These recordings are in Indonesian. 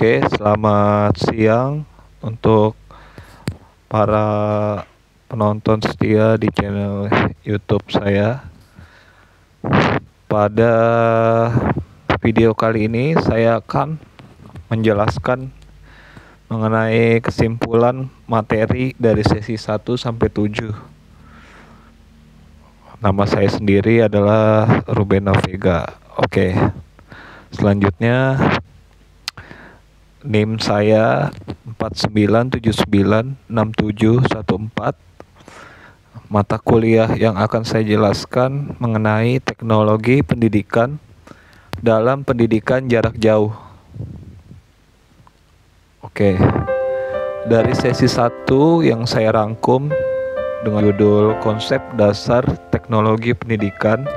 Oke, selamat siang untuk para penonton setia di channel YouTube saya. Pada video kali ini saya akan menjelaskan mengenai kesimpulan materi dari sesi 1 sampai 7. Nama saya sendiri adalah Ruben Vega. Oke. Selanjutnya NIM saya 49796714. Mata kuliah yang akan saya jelaskan mengenai teknologi pendidikan dalam pendidikan jarak jauh. Oke. Dari sesi 1 yang saya rangkum dengan judul konsep dasar teknologi pendidikan.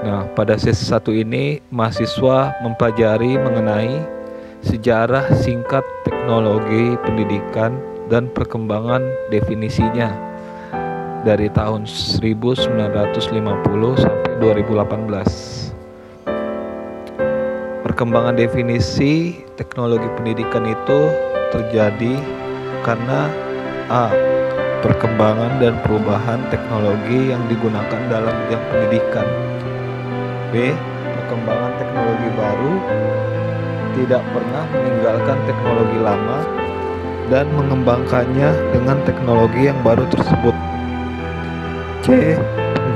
Nah, pada sesi 1 ini mahasiswa mempelajari mengenai sejarah singkat teknologi pendidikan dan perkembangan definisinya dari tahun 1950 sampai 2018. Perkembangan definisi teknologi pendidikan itu terjadi karena A. Perkembangan dan perubahan teknologi yang digunakan dalam bidang pendidikan. B. Perkembangan teknologi baru tidak pernah meninggalkan teknologi lama dan mengembangkannya dengan teknologi yang baru tersebut. C.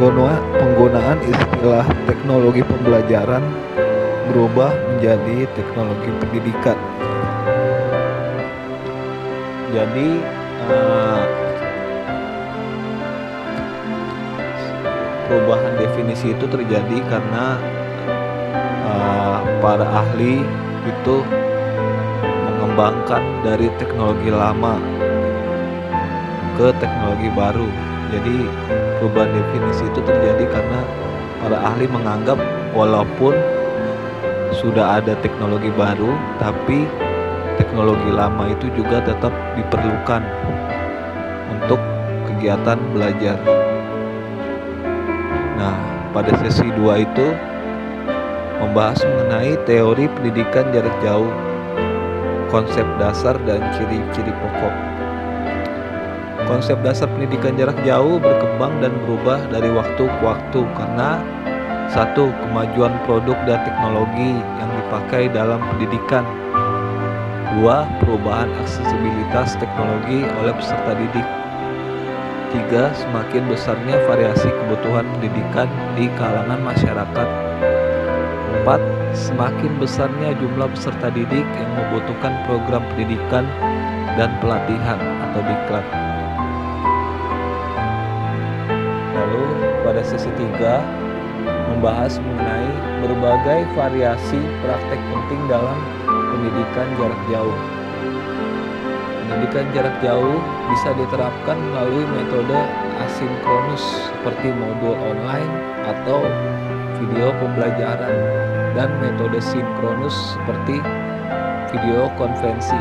Penggunaan istilah teknologi pembelajaran berubah menjadi teknologi pendidikan. Jadi perubahan definisi itu terjadi karena para ahli itu mengembangkan dari teknologi lama ke teknologi baru. Jadi perubahan definisi itu terjadi karena para ahli menganggap walaupun sudah ada teknologi baru, tapi teknologi lama itu juga tetap diperlukan untuk kegiatan belajar. Nah, pada sesi 2 itu membahas mengenai teori pendidikan jarak jauh, konsep dasar dan ciri-ciri pokok. Konsep dasar pendidikan jarak jauh berkembang dan berubah dari waktu ke waktu karena 1. Kemajuan produk dan teknologi yang dipakai dalam pendidikan. 2. Perubahan aksesibilitas teknologi oleh peserta didik. 3. Semakin besarnya variasi kebutuhan pendidikan di kalangan masyarakat. 4. Semakin besarnya jumlah peserta didik yang membutuhkan program pendidikan dan pelatihan atau diklat. Lalu pada sesi 3 membahas mengenai berbagai variasi praktek penting dalam pendidikan jarak jauh. Pendidikan jarak jauh bisa diterapkan melalui metode asinkronus seperti modul online atau video pembelajaran dan metode sinkronus seperti video konferensi.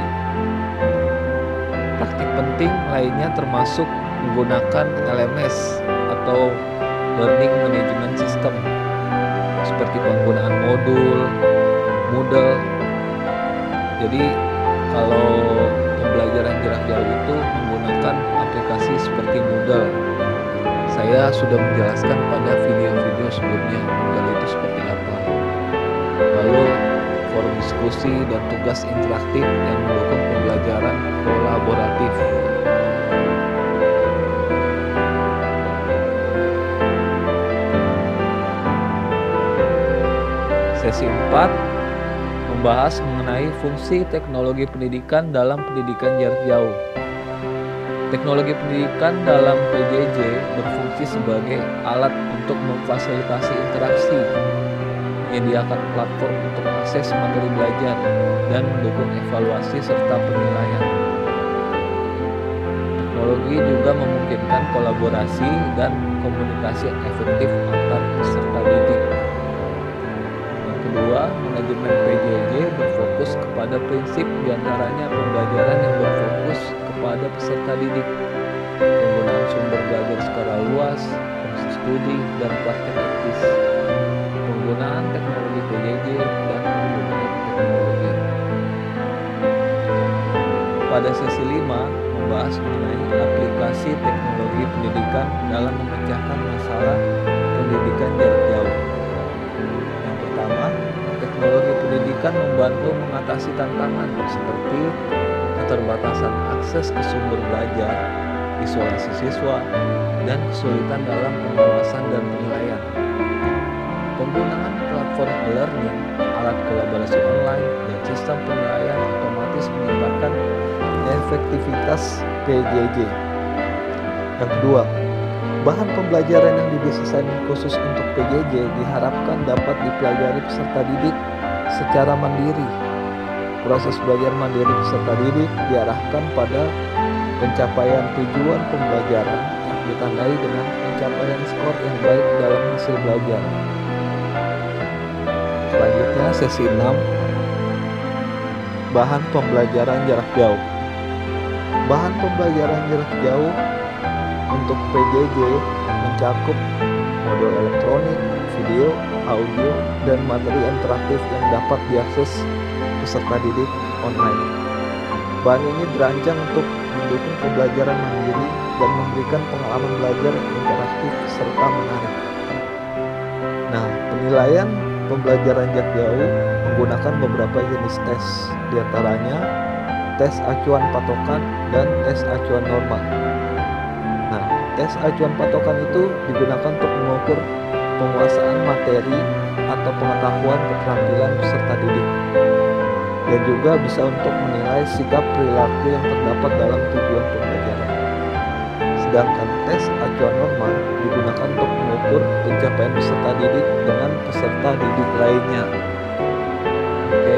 Praktik penting lainnya termasuk menggunakan LMS atau Learning Management System seperti penggunaan modul, Moodle. Jadi kalau pembelajaran jarak jauh itu menggunakan aplikasi seperti Moodle. Saya sudah menjelaskan pada video-video sebelumnya Moodle itu seperti apa. Lalu forum diskusi dan tugas interaktif yang mendukung pembelajaran kolaboratif. Sesi 4 membahas mengenai fungsi teknologi pendidikan dalam pendidikan jarak jauh. Teknologi pendidikan dalam PJJ berfungsi sebagai alat untuk memfasilitasi interaksi, menyediakan platform untuk akses materi belajar, dan mendukung evaluasi serta penilaian. Teknologi juga memungkinkan kolaborasi dan komunikasi efektif antar peserta didik. Yang kedua, manajemen PJJ berfokus kepada prinsip diantaranya pembelajaran yang berfokus kepada peserta didik, penggunaan sumber belajar secara luas, fungsi studi, dan praktek etis, penggunaan teknologi PJJ, dan penggunaan teknologi. Pada sesi 5 membahas mengenai aplikasi teknologi pendidikan dalam memecahkan masalah pendidikan jarak jauh. Yang pertama, teknologi pendidikan membantu mengatasi tantangan seperti keterbatasan akses ke sumber belajar, isolasi siswa, dan kesulitan dalam pengawasan dan penilaian. Penggunaan platform e-learning, alat kolaborasi online, dan sistem penilaian otomatis meningkatkan efektivitas PJJ. Yang kedua, bahan pembelajaran yang didesain khusus untuk PJJ diharapkan dapat dipelajari peserta didik secara mandiri. Proses belajar mandiri peserta didik diarahkan pada pencapaian tujuan pembelajaran yang ditandai dengan pencapaian skor yang baik dalam hasil belajar. Selanjutnya sesi 6, bahan pembelajaran jarak jauh. Bahan pembelajaran jarak jauh untuk PJJ mencakup modul elektronik, video, audio, dan materi interaktif yang dapat diakses peserta didik online. Bahan ini dirancang untuk mendukung pembelajaran mandiri dan memberikan pengalaman belajar interaktif serta menarik. Nah, penilaian pembelajaran jarak jauh menggunakan beberapa jenis tes, diantaranya tes acuan patokan dan tes acuan normal. Nah, tes acuan patokan itu digunakan untuk mengukur penguasaan materi atau pengetahuan keterampilan peserta didik, dan juga bisa untuk menilai sikap perilaku yang terdapat dalam tujuan pembelajaran. Sedangkan tes acuan normal digunakan untuk mengukur pencapaian peserta didik dengan peserta didik lainnya. Oke,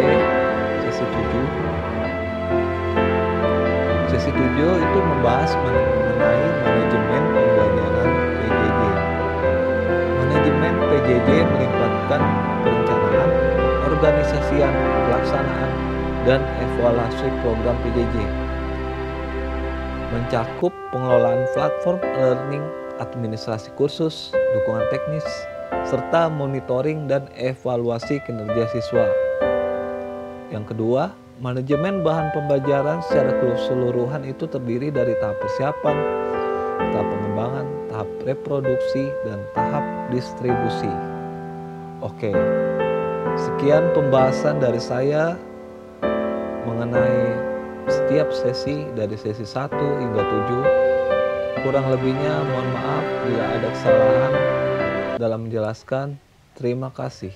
sesi 7. Sesi 7 itu membahas mengenai manajemen pembelajaran PJJ. Manajemen PJJ melibatkan perencanaan, organisasian, pelaksanaan, dan evaluasi program PJJ. Mencakup pengelolaan platform learning, administrasi kursus, dukungan teknis, serta monitoring dan evaluasi kinerja siswa. Yang kedua, manajemen bahan pembelajaran secara keseluruhan itu terdiri dari tahap persiapan, tahap pengembangan, tahap reproduksi, dan tahap distribusi. Oke, sekian pembahasan dari saya mengenai setiap sesi dari sesi 1 hingga 7. Kurang lebihnya mohon maaf bila ada kesalahan dalam menjelaskan. Terima kasih.